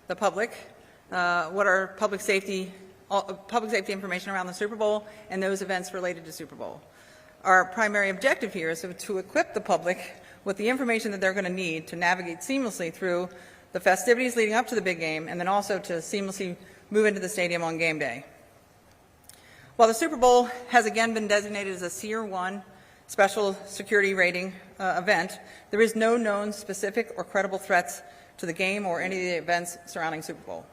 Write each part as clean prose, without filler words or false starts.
the public what are public safety information around the Super Bowl and those events related to Super Bowl. Our primary objective here is to equip the public with the information that they're going to need to navigate seamlessly through the festivities leading up to the big game, and then also to seamlessly move into the stadium on game day. While the Super Bowl has again been designated as a Tier 1 special security rating event, there is no known specific or credible threats to the game or any of the events surrounding Super Bowl.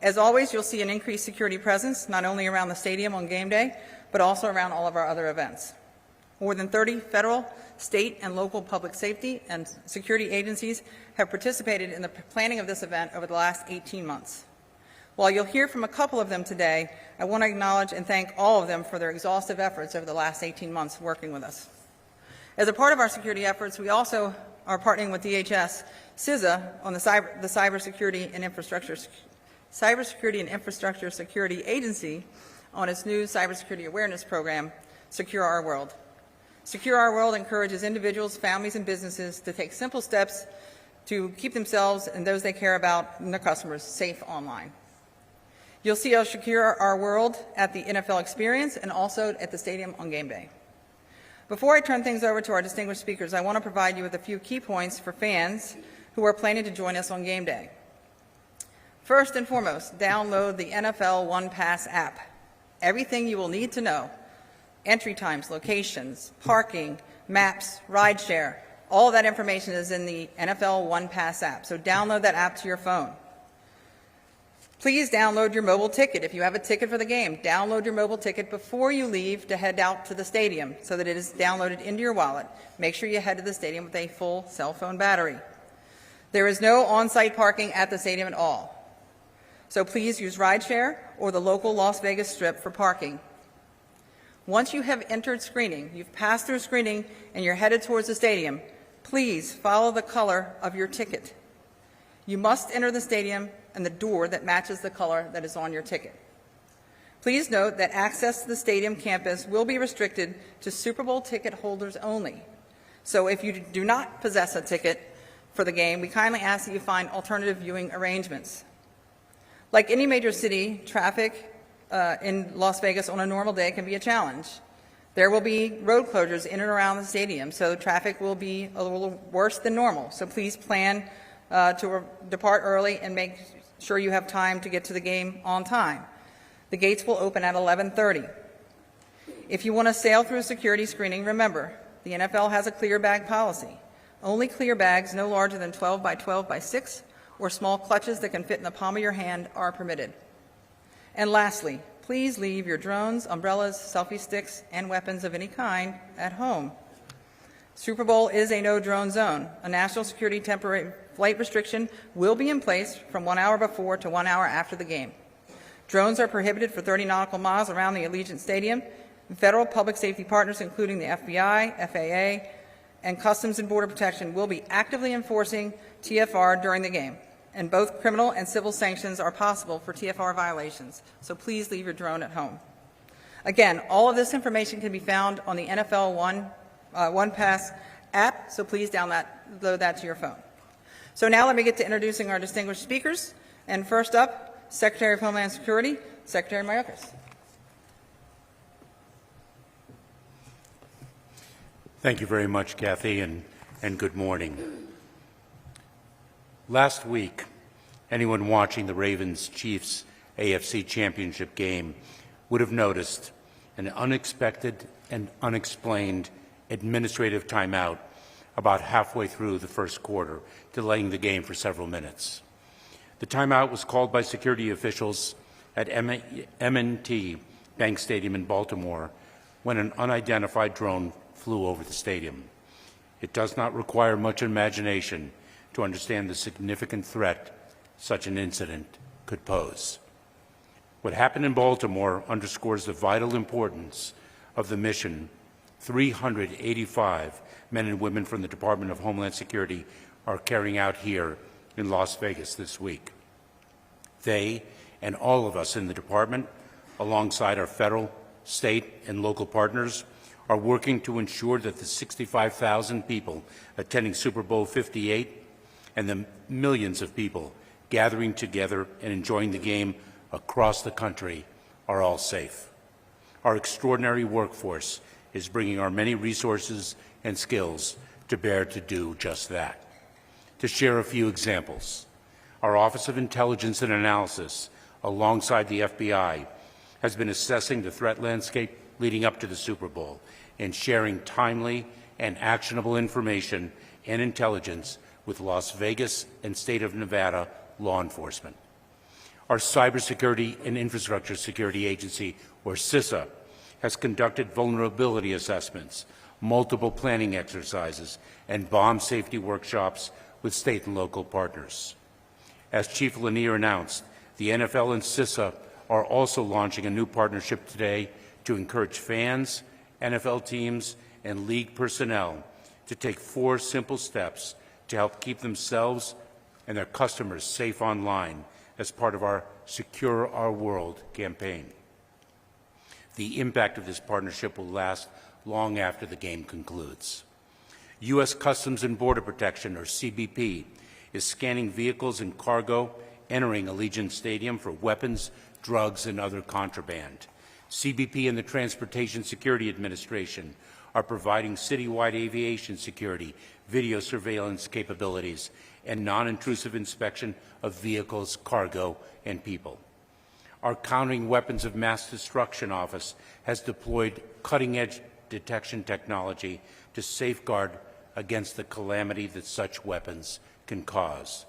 As always, you'll see an increased security presence, not only around the stadium on game day, but also around all of our other events. More than 30 federal, state, and local public safety and security agencies have participated in the planning of this event over the last 18 months. While you'll hear from a couple of them today, I want to acknowledge and thank all of them for their exhaustive efforts over the last 18 months working with us. As a part of our security efforts, we also are partnering with DHS, CISA, on the Cybersecurity and Infrastructure Security Agency on its new cybersecurity awareness program, Secure Our World. Secure Our World encourages individuals, families, and businesses to take simple steps to keep themselves and those they care about and their customers safe online. You'll see us secure our world at the NFL Experience and also at the stadium on game day. Before I turn things over to our distinguished speakers, I want to provide you with a few key points for fans who are planning to join us on game day. First and foremost, download the NFL One Pass app. Everything you will need to know: entry times, locations, parking, maps, rideshare, all of that information is in the NFL One Pass app, so download that app to your phone. Please download your mobile ticket. If you have a ticket for the game, download your mobile ticket before you leave to head out to the stadium so that it is downloaded into your wallet. Make sure you head to the stadium with a full cell phone battery. There is no on-site parking at the stadium at all, so please use rideshare or the local Las Vegas Strip for parking. Once you have entered screening, you've passed through screening, and you're headed towards the stadium, please follow the color of your ticket. You must enter the stadium and the door that matches the color that is on your ticket. Please note that access to the stadium campus will be restricted to Super Bowl ticket holders only. So if you do not possess a ticket for the game, we kindly ask that you find alternative viewing arrangements. Like any major city, traffic in Las Vegas on a normal day can be a challenge. There will be road closures in and around the stadium, so traffic will be a little worse than normal. So please plan to depart early and make sure you have time to get to the game on time. The gates will open at 11:30. If you want to sail through security screening, remember, the NFL has a clear bag policy. Only clear bags no larger than 12 by 12 by 6 or small clutches that can fit in the palm of your hand are permitted. And lastly, please leave your drones, umbrellas, selfie sticks, and weapons of any kind at home. Super Bowl is a no-drone zone. A national security temporary flight restriction will be in place from 1 hour before to 1 hour after the game. Drones are prohibited for 30 nautical miles around the Allegiant Stadium. Federal public safety partners, including the FBI, FAA, and Customs and Border Protection, will be actively enforcing TFR during the game, and both criminal and civil sanctions are possible for TFR violations, so please leave your drone at home. Again, all of this information can be found on the NFL One Pass app, so please download that to your phone. So now let me get to introducing our distinguished speakers, and first up, Secretary of Homeland Security, Secretary Mayorkas. Thank you very much, Kathy, and good morning. Last week, anyone watching the Ravens-Chiefs AFC Championship game would have noticed an unexpected and unexplained administrative timeout about halfway through the first quarter, delaying the game for several minutes. The timeout was called by security officials at M&T Bank Stadium in Baltimore when an unidentified drone flew over the stadium. It does not require much imagination to understand the significant threat such an incident could pose. What happened in Baltimore underscores the vital importance of the mission 385 men and women from the Department of Homeland Security are carrying out here in Las Vegas this week. They and all of us in the department, alongside our federal, state, and local partners, are working to ensure that the 65,000 people attending Super Bowl LVIII and the millions of people gathering together and enjoying the game across the country are all safe. Our extraordinary workforce is bringing our many resources and skills to bear to do just that. To share a few examples, our Office of Intelligence and Analysis, alongside the FBI, has been assessing the threat landscape leading up to the Super Bowl and sharing timely and actionable information and intelligence with Las Vegas and State of Nevada law enforcement. Our Cybersecurity and Infrastructure Security Agency, or CISA, has conducted vulnerability assessments, multiple planning exercises, and bomb safety workshops with state and local partners. As Chief Lanier announced, the NFL and CISA are also launching a new partnership today to encourage fans, NFL teams, and league personnel to take 4 simple steps to help keep themselves and their customers safe online as part of our Secure Our World campaign. The impact of this partnership will last long after the game concludes. U.S. Customs and Border Protection, or CBP, is scanning vehicles and cargo entering Allegiant Stadium for weapons, drugs, and other contraband. CBP and the Transportation Security Administration are providing citywide aviation security, video surveillance capabilities, and non-intrusive inspection of vehicles, cargo, and people. Our Countering Weapons of Mass Destruction Office has deployed cutting-edge detection technology to safeguard against the calamity that such weapons can cause.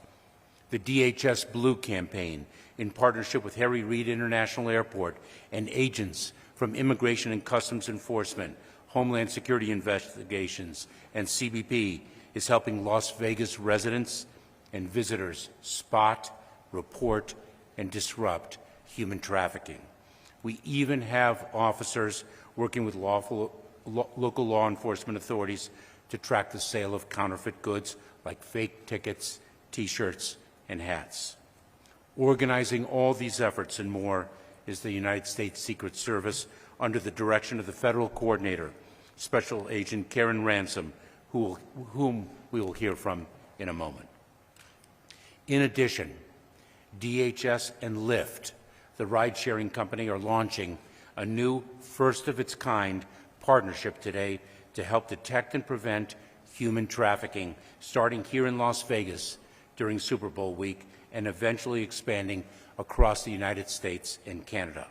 The DHS Blue campaign, in partnership with Harry Reid International Airport and agents from Immigration and Customs Enforcement, Homeland Security Investigations, and CBP, is helping Las Vegas residents and visitors spot, report, and disrupt human trafficking. We even have officers working with local law enforcement authorities to track the sale of counterfeit goods like fake tickets, T-shirts, and hats. Organizing all these efforts and more is the United States Secret Service under the direction of the Federal Coordinator, Special Agent Karen Ransom, whom we will hear from in a moment. In addition, DHS and Lyft, the ride-sharing company, are launching a new first-of-its-kind partnership today to help detect and prevent human trafficking, starting here in Las Vegas during Super Bowl week and eventually expanding across the United States and Canada.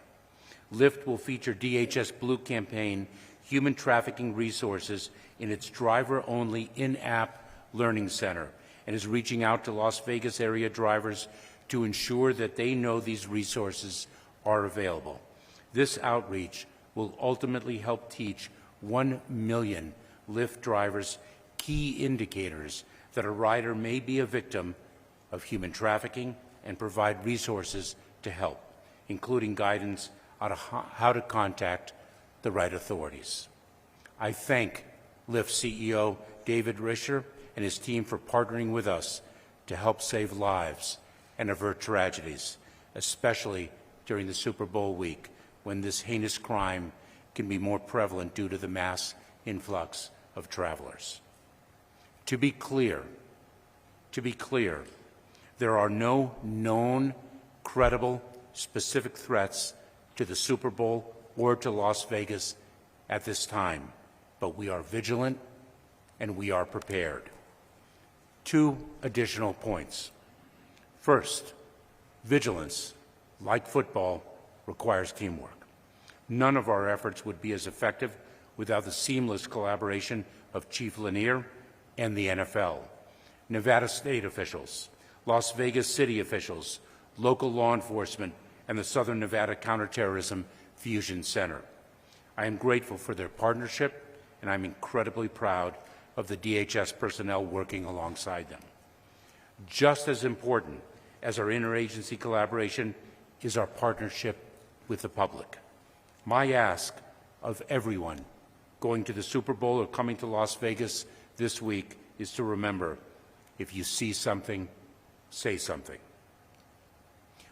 Lyft will feature DHS Blue campaign human trafficking resources in its driver-only in-app learning center and is reaching out to Las Vegas area drivers to ensure that they know these resources are available. This outreach will ultimately help teach 1 million Lyft drivers key indicators that a rider may be a victim of human trafficking and provide resources to help, including guidance on how to contact the right authorities. I thank Lyft CEO David Risher and his team for partnering with us to help save lives and avert tragedies, especially during the Super Bowl week when this heinous crime can be more prevalent due to the mass influx of travelers. To be clear, there are no known, credible, specific threats to the Super Bowl or to Las Vegas at this time, but we are vigilant and we are prepared. 2 additional points. First, vigilance, like football, requires teamwork. None of our efforts would be as effective without the seamless collaboration of Chief Lanier and the NFL, Nevada state officials, Las Vegas city officials, local law enforcement, and the Southern Nevada Counterterrorism Fusion Center. I am grateful for their partnership, and I'm incredibly proud of the DHS personnel working alongside them. Just as important as our interagency collaboration is our partnership with the public. My ask of everyone going to the Super Bowl or coming to Las Vegas this week is to remember, if you see something, say something.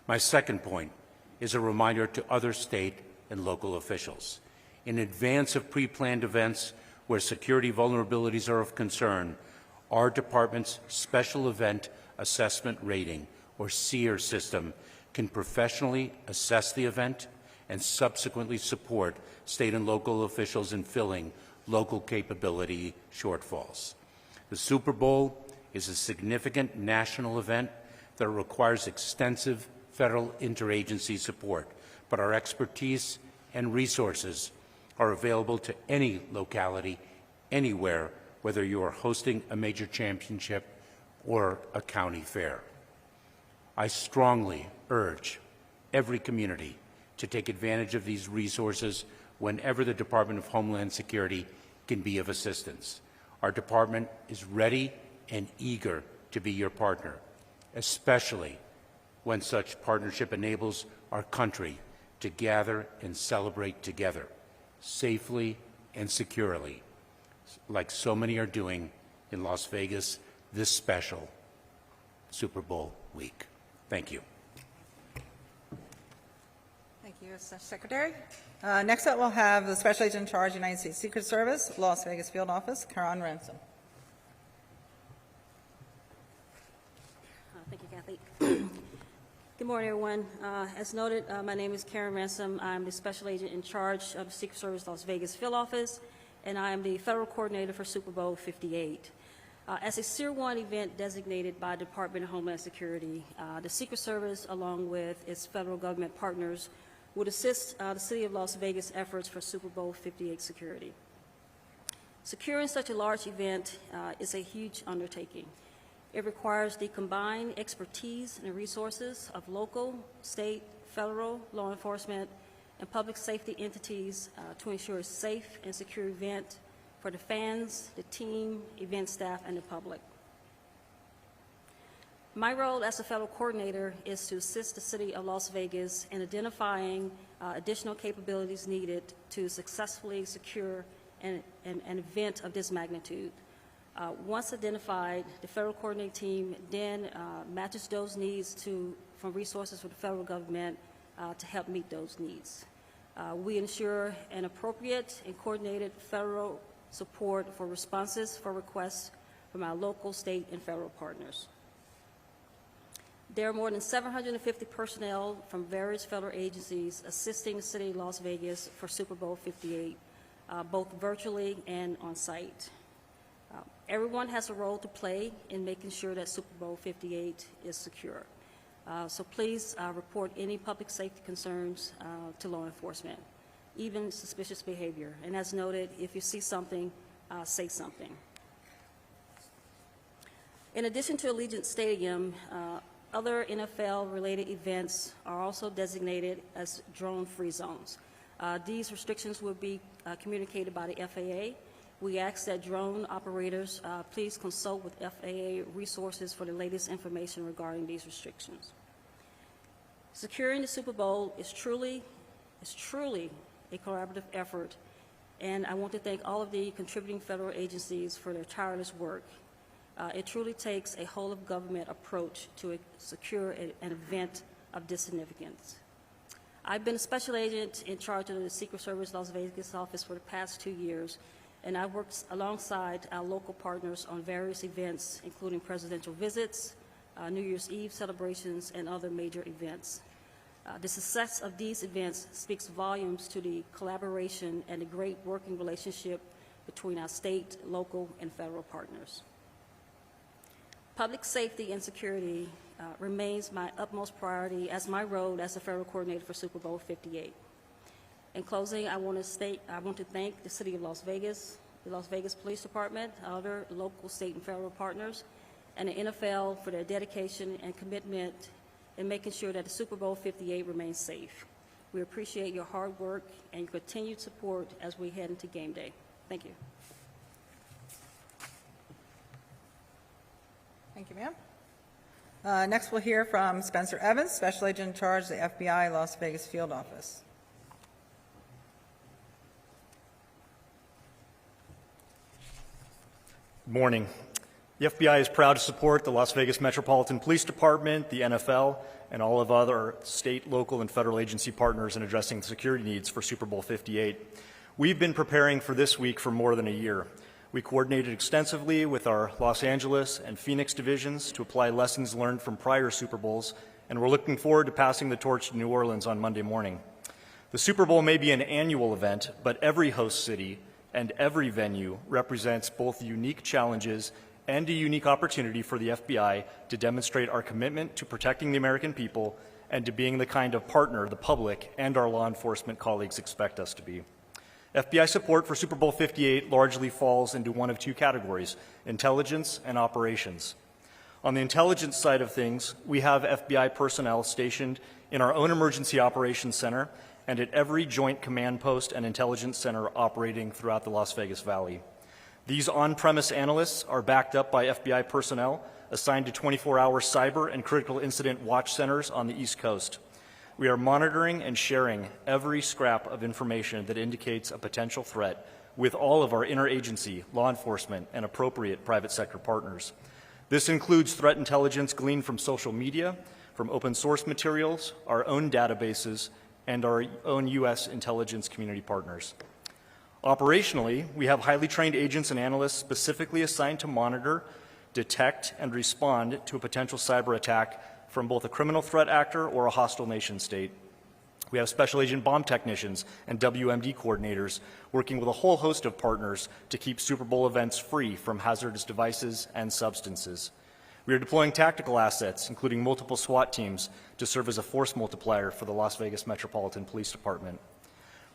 My second point is a reminder to other state and local officials. In advance of pre-planned events where security vulnerabilities are of concern, our department's special event assessment rating, or SEER system can professionally assess the event and subsequently support state and local officials in filling local capability shortfalls. The Super Bowl is a significant national event that requires extensive federal interagency support, but our expertise and resources are available to any locality, anywhere, whether you are hosting a major championship or a county fair. I strongly urge every community to take advantage of these resources whenever the Department of Homeland Security can be of assistance. Our department is ready and eager to be your partner, especially when such partnership enables our country to gather and celebrate together, safely and securely, like so many are doing in Las Vegas this special Super Bowl week. Thank you. Thank you, Secretary. Next up, we'll have the Special Agent in Charge, United States Secret Service, Las Vegas Field Office, Karen Ransom. Thank you, Kathy. Good morning, everyone. As noted, my name is Karen Ransom. I'm the Special Agent in charge of the Secret Service Las Vegas Field Office, and I am the Federal Coordinator for Super Bowl 58. As a Tier 1 event designated by the Department of Homeland Security, the Secret Service, along with its federal government partners, would assist the City of Las Vegas efforts for Super Bowl 58 security. Securing such a large event is a huge undertaking. It requires the combined expertise and resources of local, state, federal law enforcement, and public safety entities to ensure a safe and secure event for the fans, the team, event staff, and the public. My role as a federal coordinator is to assist the City of Las Vegas in identifying additional capabilities needed to successfully secure an event of this magnitude. Once identified, the federal coordinating team then matches those needs from resources from the federal government to help meet those needs. We ensure an appropriate and coordinated federal support for responses for requests from our local, state, and federal partners. There are more than 750 personnel from various federal agencies assisting the City of Las Vegas for Super Bowl 58, both virtually and on site. Everyone has a role to play in making sure that Super Bowl 58 is secure. So please report any public safety concerns to law enforcement, even suspicious behavior. And as noted, if you see something, say something. In addition to Allegiant Stadium, other NFL-related events are also designated as drone-free zones. These restrictions will be communicated by the FAA. We ask that drone operators please consult with FAA resources for the latest information regarding these restrictions. Securing the Super Bowl is truly a collaborative effort, and I want to thank all of the contributing federal agencies for their tireless work. It truly takes a whole-of-government approach to secure an event of this significance. I've been a special agent in charge of the Secret Service Las Vegas office for the past 2 years, and I worked alongside our local partners on various events, including presidential visits, New Year's Eve celebrations, and other major events. The success of these events speaks volumes to the collaboration and the great working relationship between our state, local, and federal partners. Public safety and security remains my utmost priority as my role as the federal coordinator for Super Bowl 58. In closing, I want to thank the City of Las Vegas, the Las Vegas Police Department, other local, state, and federal partners, and the NFL for their dedication and commitment in making sure that the Super Bowl 58 remains safe. We appreciate your hard work and your continued support as we head into game day. Thank you. Thank you, ma'am. Next, we'll hear from Spencer Evans, Special Agent in Charge of the FBI Las Vegas Field Office. Good morning. The FBI is proud to support the Las Vegas Metropolitan Police Department, the NFL, and all of other state, local, and federal agency partners in addressing the security needs for Super Bowl 58. We've been preparing for this week for more than a year. We coordinated extensively with our Los Angeles and Phoenix divisions to apply lessons learned from prior Super Bowls, and we're looking forward to passing the torch to New Orleans on Monday morning. The Super Bowl may be an annual event, but every host city and every venue represents both unique challenges and a unique opportunity for the FBI to demonstrate our commitment to protecting the American people and to being the kind of partner the public and our law enforcement colleagues expect us to be. FBI support for Super Bowl 58 largely falls into one of two categories: intelligence and operations. On the intelligence side of things, we have FBI personnel stationed in our own emergency operations center and at every joint command post and intelligence center operating throughout the Las Vegas Valley. These on-premise analysts are backed up by FBI personnel assigned to 24-hour cyber and critical incident watch centers on the East Coast. We are monitoring and sharing every scrap of information that indicates a potential threat with all of our interagency, law enforcement, and appropriate private sector partners. This includes threat intelligence gleaned from social media, from open source materials, our own databases, and our own U.S. intelligence community partners. Operationally, we have highly trained agents and analysts specifically assigned to monitor, detect, and respond to a potential cyber attack from both a criminal threat actor or a hostile nation state. We have special agent bomb technicians and WMD coordinators working with a whole host of partners to keep Super Bowl events free from hazardous devices and substances. We are deploying tactical assets, including multiple SWAT teams, to serve as a force multiplier for the Las Vegas Metropolitan Police Department.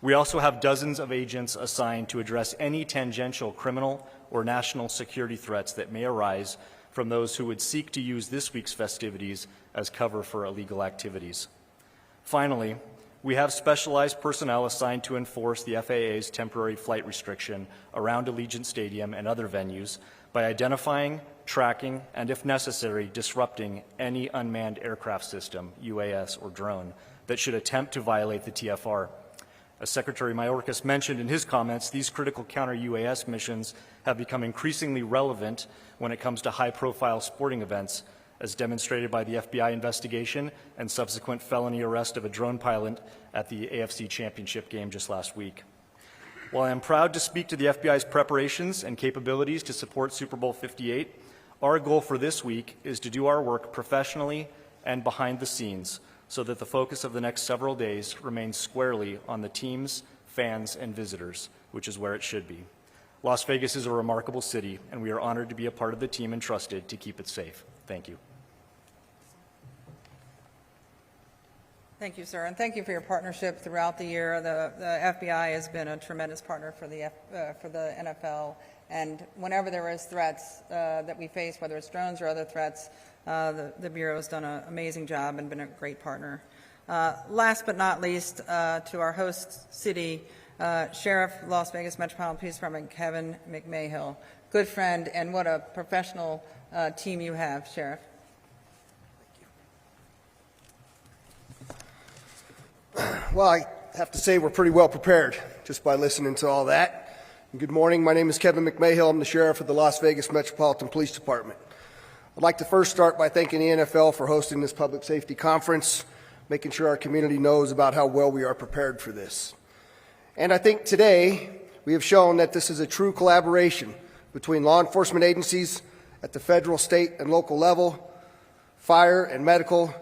We also have dozens of agents assigned to address any tangential criminal or national security threats that may arise from those who would seek to use this week's festivities as cover for illegal activities. Finally, we have specialized personnel assigned to enforce the FAA's temporary flight restriction around Allegiant Stadium and other venues by identifying, tracking, and if necessary, disrupting any unmanned aircraft system, UAS or drone, that should attempt to violate the TFR. As Secretary Mayorkas mentioned in his comments, these critical counter-UAS missions have become increasingly relevant when it comes to high-profile sporting events, as demonstrated by the FBI investigation and subsequent felony arrest of a drone pilot at the AFC Championship game just last week. While I am proud to speak to the FBI's preparations and capabilities to support Super Bowl 58, our goal for this week is to do our work professionally and behind the scenes, so that the focus of the next several days remains squarely on the teams, fans, and visitors, which is where it should be. Las Vegas is a remarkable city, and we are honored to be a part of the team entrusted to keep it safe. Thank you. Thank you, sir, and thank you for your partnership throughout the year. The FBI has been a tremendous partner for the NFL, and whenever there is threats that we face, whether it's drones or other threats, the Bureau has done an amazing job and been a great partner. Last but not least, to our host city, Sheriff, Las Vegas Metropolitan Police Department, Kevin McMahill. Good friend, and what a professional team you have, Sheriff. Well, I have to say we're pretty well prepared just by listening to all that. And good morning. My name is Kevin McMahill. I'm the Sheriff of the Las Vegas Metropolitan Police Department. I'd like to first start by thanking the NFL for hosting this public safety conference, making sure our community knows about how well we are prepared for this. And I think today we have shown that this is a true collaboration between law enforcement agencies at the federal, state, and local level, fire and medical,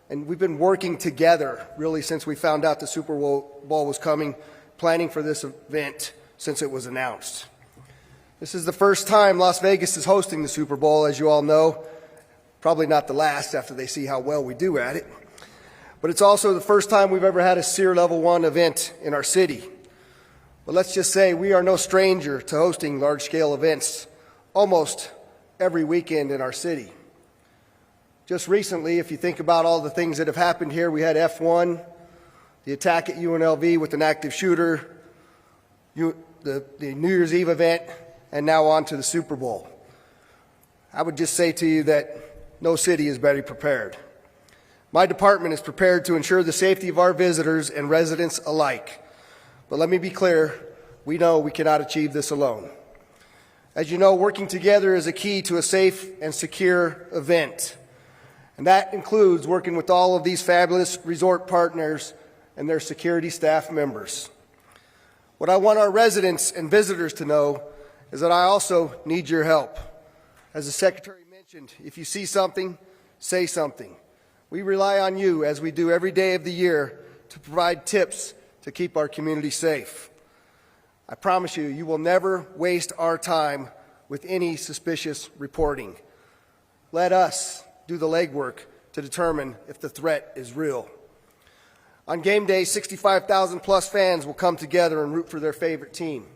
and we've been working together really since we found out the Super Bowl was coming, planning for this event since it was announced. This is the first time Las Vegas is hosting the Super Bowl, as you all know. Probably not the last after they see how well we do at it. But it's also the first time we've ever had a SEER Level 1 event in our city. But let's just say we are no stranger to hosting large-scale events almost every weekend in our city. Just recently, if you think about all the things that have happened here, we had F1, the attack at UNLV with an active shooter, the New Year's Eve event, and now on to the Super Bowl. I would just say to you that no city is better prepared. My department is prepared to ensure the safety of our visitors and residents alike. But let me be clear, we know we cannot achieve this alone. As you know, working together is a key to a safe and secure event. And that includes working with all of these fabulous resort partners and their security staff members. What I want our residents and visitors to know is that I also need your help. As the Secretary mentioned, if you see something, say something. We rely on you, as we do every day of the year, to provide tips to keep our community safe. I promise you, you will never waste our time with any suspicious reporting. Let us do the legwork to determine if the threat is real. On game day, 65,000 plus fans will come together and root for their favorite team.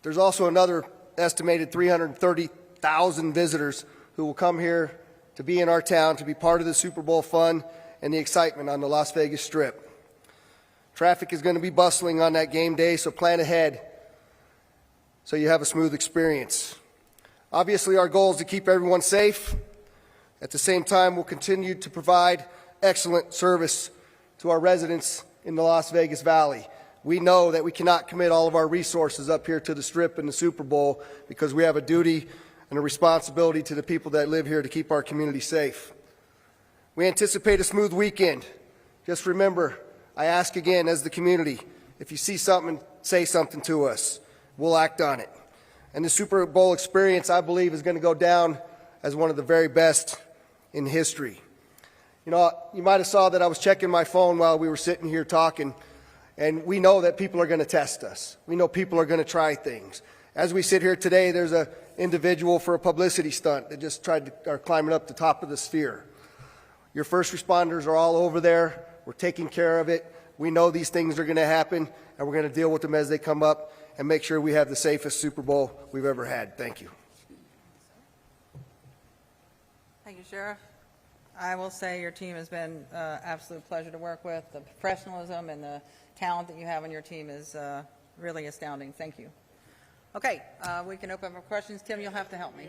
There's also another estimated 330,000 visitors who will come here to be in our town, to be part of the Super Bowl fun and the excitement on the Las Vegas Strip. Traffic is going to be bustling on that game day, so plan ahead so you have a smooth experience. Obviously, our goal is to keep everyone safe. At the same time, we'll continue to provide excellent service to our residents in the Las Vegas Valley. We know that we cannot commit all of our resources up here to the Strip and the Super Bowl because we have a duty and a responsibility to the people that live here to keep our community safe. We anticipate a smooth weekend. Just remember, I ask again as the community, if you see something, say something to us. We'll act on it. And the Super Bowl experience, I believe, is going to go down as one of the very best in history. You know, you might have saw that I was checking my phone while we were sitting here talking, and we know that people are going to test us. We know people are going to try things. As we sit here today, there's an individual for a publicity stunt that just are climbing up the top of the sphere. Your first responders are all over there. We're taking care of it. We know these things are going to happen, and we're going to deal with them as they come up and make sure we have the safest Super Bowl we've ever had. Thank you. Thank you, Sheriff. I will say your team has been absolute pleasure to work with. The professionalism and the talent that you have on your team is really astounding. Thank you. Okay, we can open up for questions. Tim, you'll have to help me.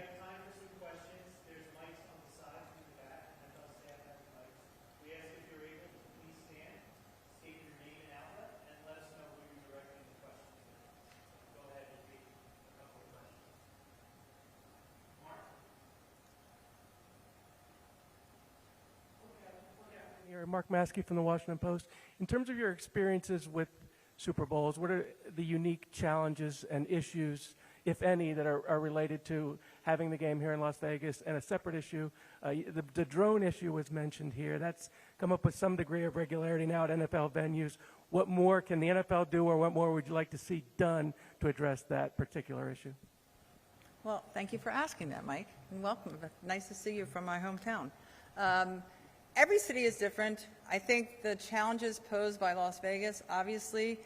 Mark Maskey from the Washington Post. In terms of your experiences with Super Bowls, what are the unique challenges and issues, if any, that are related to having the game here in Las Vegas? And a separate issue, the drone issue was mentioned here. That's come up with some degree of regularity now at NFL venues. What more can the NFL do, or what more would you like to see done to address that particular issue? Well, thank you for asking that, Mike, and welcome. Nice to see you from my hometown. Every city is different. I think the challenges posed by Las Vegas, obviously,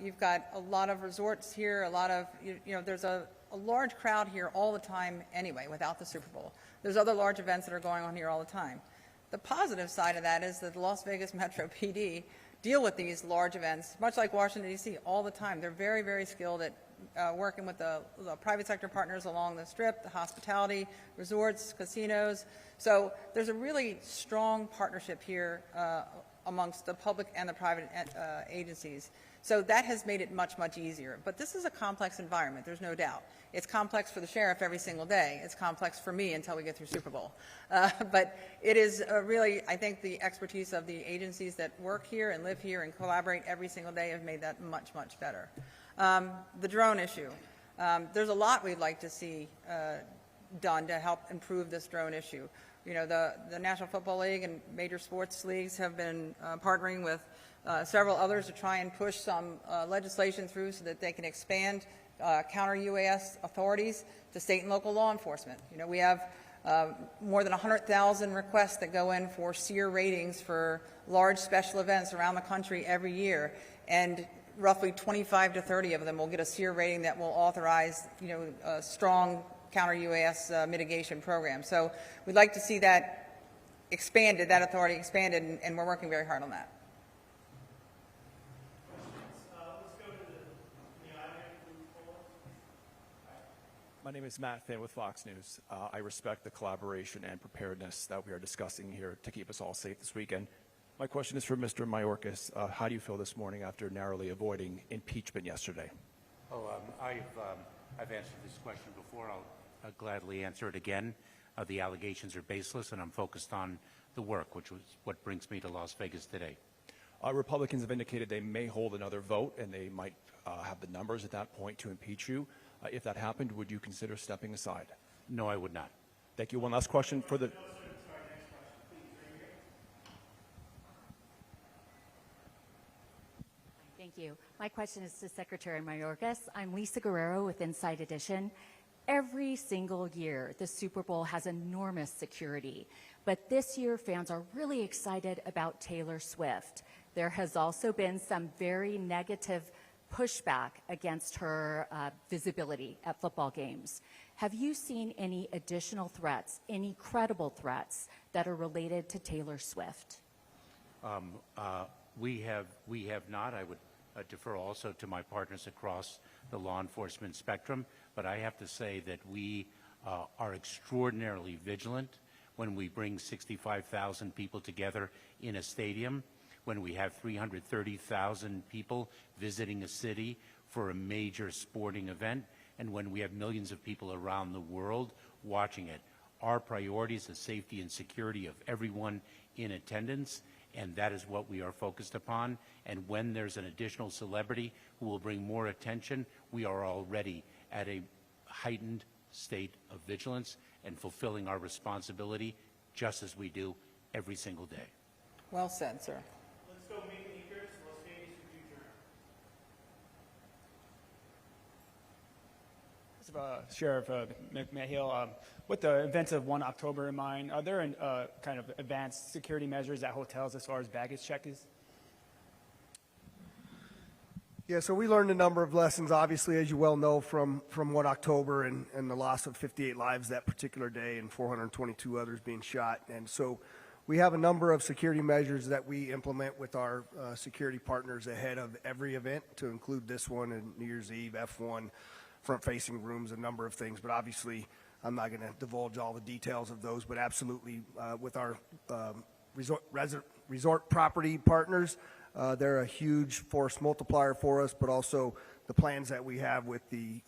you've got a lot of resorts here, there's a large crowd here all the time anyway without the Super Bowl. There's other large events that are going on here all the time. The positive side of that is that the Las Vegas Metro PD deal with these large events, much like Washington, D.C., all the time. They're very, very skilled at working with the private sector partners along the Strip, the hospitality, resorts, casinos. So there's a really strong partnership here amongst the public and the private agencies. So that has made it much, much easier. But this is a complex environment, there's no doubt. It's complex for the sheriff every single day. It's complex for me until we get through Super Bowl. But it is really, I think, the expertise of the agencies that work here and live here and collaborate every single day have made that much, much better. The drone issue. There's a lot we'd like to see done to help improve this drone issue. You know, the National Football League and major sports leagues have been partnering with several others to try and push some legislation through so that they can expand counter-UAS authorities to state and local law enforcement. You know, we have more than 100,000 requests that go in for SEER ratings for large special events around the country every year, and roughly 25 to 30 of them will get a SEER rating that will authorize, a strong counter-UAS mitigation program. So we'd like to see that expanded, that authority expanded, and we're working very hard on that. My name is Matt Finn with Fox News. I respect the collaboration and preparedness that we are discussing here to keep us all safe this weekend. My question is for Mr. Mayorkas. How do you feel this morning after narrowly avoiding impeachment yesterday? I've answered this question before. I'll gladly answer it again. The allegations are baseless, and I'm focused on the work, which was what brings me to Las Vegas today. Republicans have indicated they may hold another vote, and they might have the numbers at that point to impeach you. If that happened, would you consider stepping aside? No, I would not. Thank you. One last question for the... Thank you. My question is to Secretary Mayorkas. I'm Lisa Guerrero with Inside Edition. Every single year, the Super Bowl has enormous security, but this year fans are really excited about Taylor Swift. There has also been some very negative pushback against her visibility at football games. Have you seen any additional threats, any credible threats that are related to Taylor Swift? We have not. I would defer also to my partners across the law enforcement spectrum, but I have to say that we are extraordinarily vigilant when we bring 65,000 people together in a stadium, when we have 330,000 people visiting a city for a major sporting event, and when we have millions of people around the world watching it. Our priority is the safety and security of everyone in attendance, and that is what we are focused upon. And when there's an additional celebrity who will bring more attention, we are already at a heightened state of vigilance and fulfilling our responsibility just as we do every single day. Well said, sir. Let's go make Lakers, Las Vegas, and future. Sheriff McMahill, with the events of 1 October in mind, are there kind of advanced security measures at hotels as far as baggage check is? Yeah, so we learned a number of lessons, obviously, as you well know, from 1 October and the loss of 58 lives that particular day and 422 others being shot. And so we have a number of security measures that we implement with our security partners ahead of every event, to include this one and New Year's Eve, F1, front-facing rooms, a number of things. But obviously, I'm not going to divulge all the details of those, but absolutely with our resort property partners, they're a huge force multiplier for us, but also the plans that we have with the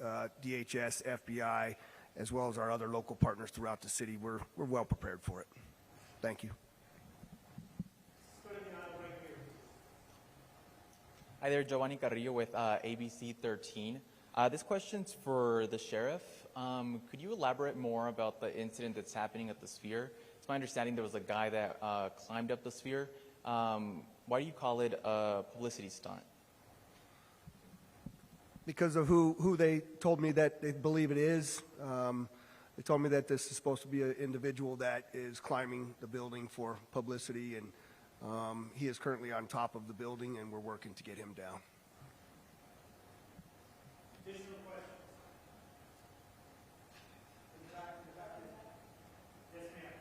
DHS, FBI, as well as our other local partners throughout the city, we're well prepared for it. Thank you. Hi there, Giovanni Carrillo with ABC 13. This question's for the sheriff. Could you elaborate more about the incident that's happening at the Sphere? It's my understanding there was a guy that climbed up the Sphere. Why do you call it a publicity stunt? Because of who they told me that they believe it is. They told me that this is supposed to be an individual that is climbing the building for publicity, and he is currently on top of the building, and we're working to get him down. Additional questions? Yes, ma'am.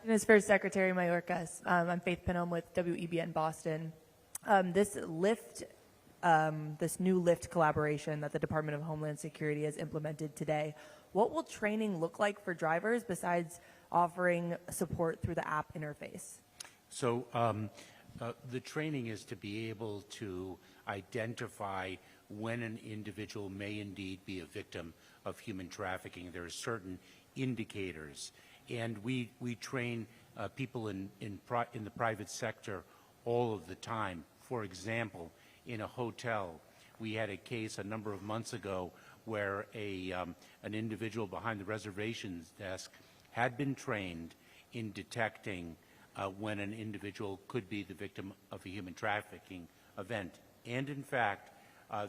This is for Secretary Mayorkas. I'm Faith Pinham with WEBN Boston. This new Lyft collaboration that the Department of Homeland Security has implemented today, what will training look like for drivers besides offering support through the app interface? So the training is to be able to identify when an individual may indeed be a victim of human trafficking. There are certain indicators. And we train people in the private sector all of the time. For example, in a hotel, we had a case a number of months ago where an individual behind the reservations desk had been trained in detecting when an individual could be the victim of a human trafficking event. And in fact,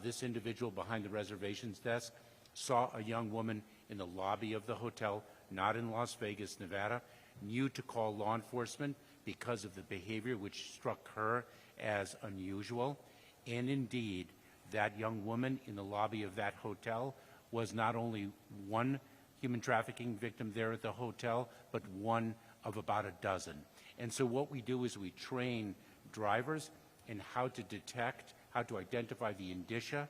this individual behind the reservations desk saw a young woman in the lobby of the hotel, not in Las Vegas, Nevada, knew to call law enforcement because of the behavior which struck her as unusual. And indeed, that young woman in the lobby of that hotel was not only one human trafficking victim there at the hotel, but one of about a dozen. And so what we do is we train drivers in how to detect, how to identify the indicia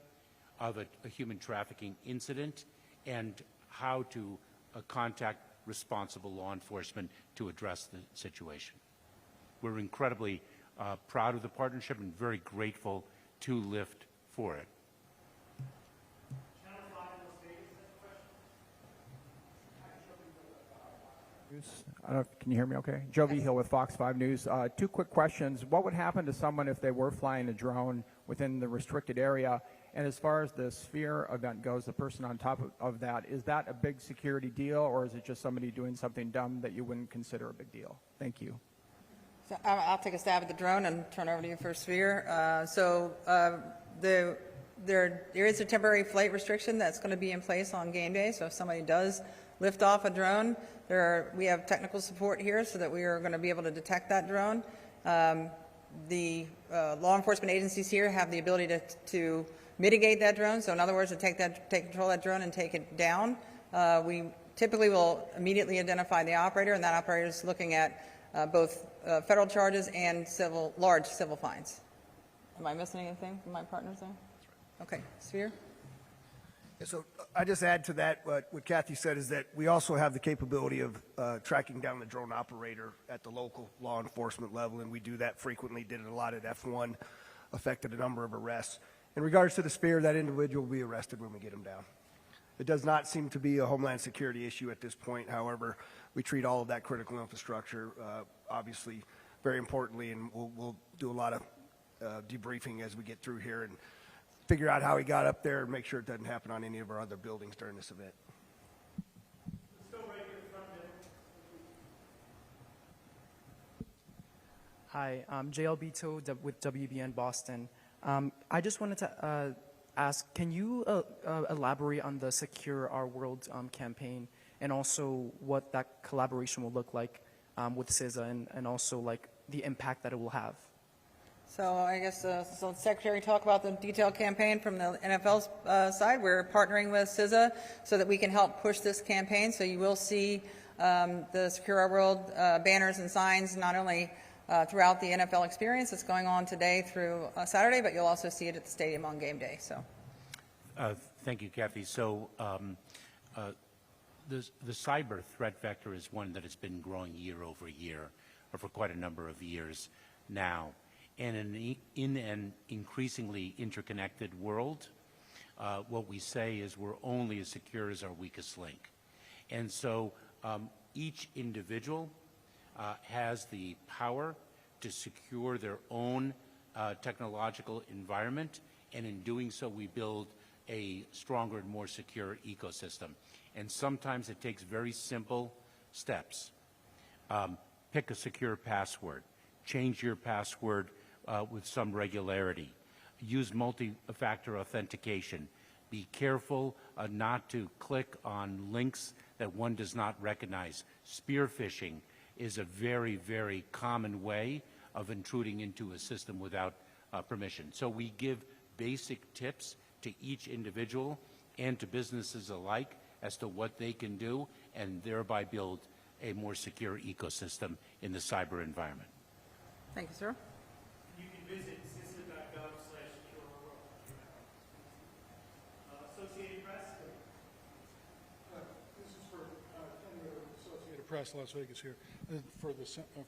of a human trafficking incident, and how to contact responsible law enforcement to address the situation. We're incredibly proud of the partnership and very grateful to Lyft for it. News. I don't know, can you hear me okay? Joe V. Hill with Fox 5 News. Two quick questions. What would happen to someone if they were flying a drone within the restricted area? And as far as the Sphere event goes, the person on top of that, is that a big security deal, or is it just somebody doing something dumb that you wouldn't consider a big deal? Thank you. So I'll take a stab at the drone and turn over to you for Sphere. There is a temporary flight restriction that's going to be in place on game day. So if somebody does lift off a drone, we have technical support here so that we are going to be able to detect that drone. The law enforcement agencies here have the ability to mitigate that drone. So in other words, to take control of that drone and take it down. We typically will immediately identify the operator, and that operator is looking at both federal charges and large civil fines. Am I missing anything from my partners there? Okay, Sphere? Yeah, so I just add to that what Kathy said is that we also have the capability of tracking down the drone operator at the local law enforcement level, and we do that frequently, did it a lot at F1, affected a number of arrests. In regards to the Sphere, that individual will be arrested when we get him down. It does not seem to be a Homeland Security issue at this point. However, we treat all of that critical infrastructure, obviously, very importantly, and we'll do a lot of debriefing as we get through here and figure out how he got up there and make sure it doesn't happen on any of our other buildings during this event. Hi, I'm JLB2 with WBN Boston. I just wanted to ask, can you elaborate on the Secure Our World campaign and also what that collaboration will look like with CISA and also like the impact that it will have? So I guess so Secretary talk about the detailed campaign from the NFL's side. We're partnering with CISA so that we can help push this campaign. So you will see the Secure Our World banners and signs not only throughout the NFL experience that's going on today through Saturday, but you'll also see it at the stadium on game day. So, thank you, Kathy. So the cyber threat vector is one that has been growing year over year, or for quite a number of years now. And in an increasingly interconnected world, what we say is we're only as secure as our weakest link. And so each individual has the power to secure their own technological environment, and in doing so we build a stronger and more secure ecosystem. And sometimes it takes very simple steps. Pick a secure password. Change your password with some regularity. Use multi-factor authentication. Be careful not to click on links that one does not recognize. Spear phishing is a very, very common way of intruding into a system without permission. So we give basic tips to each individual and to businesses alike as to what they can do and thereby build a more secure ecosystem in the cyber environment. thank you, sir. You can visit cisa.gov/secureourworld. Associated Press. This is for Associated Press, Las Vegas here,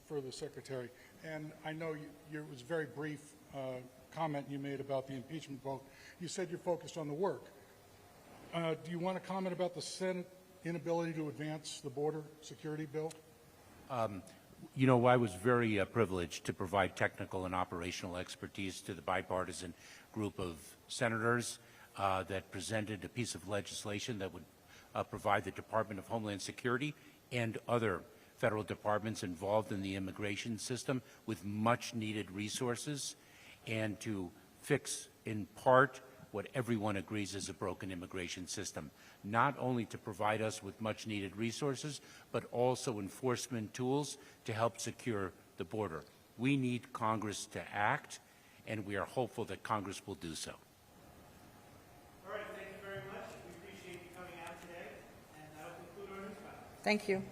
for the Secretary. And I know it was a very brief comment you made about the impeachment vote. You said you're focused on the work. Do you want to comment about the Senate inability to advance the border security bill? You know, I was very privileged to provide technical and operational expertise to the bipartisan group of senators that presented a piece of legislation that would provide the Department of Homeland Security and other federal departments involved in the immigration system with much needed resources and to fix in part what everyone agrees is a broken immigration system, not only to provide us with much needed resources, but also enforcement tools to help secure the border. We need Congress to act, and we are hopeful that Congress will do so. All right, thank you very much. We appreciate you coming out today, and that'll conclude our news conference. Thank you.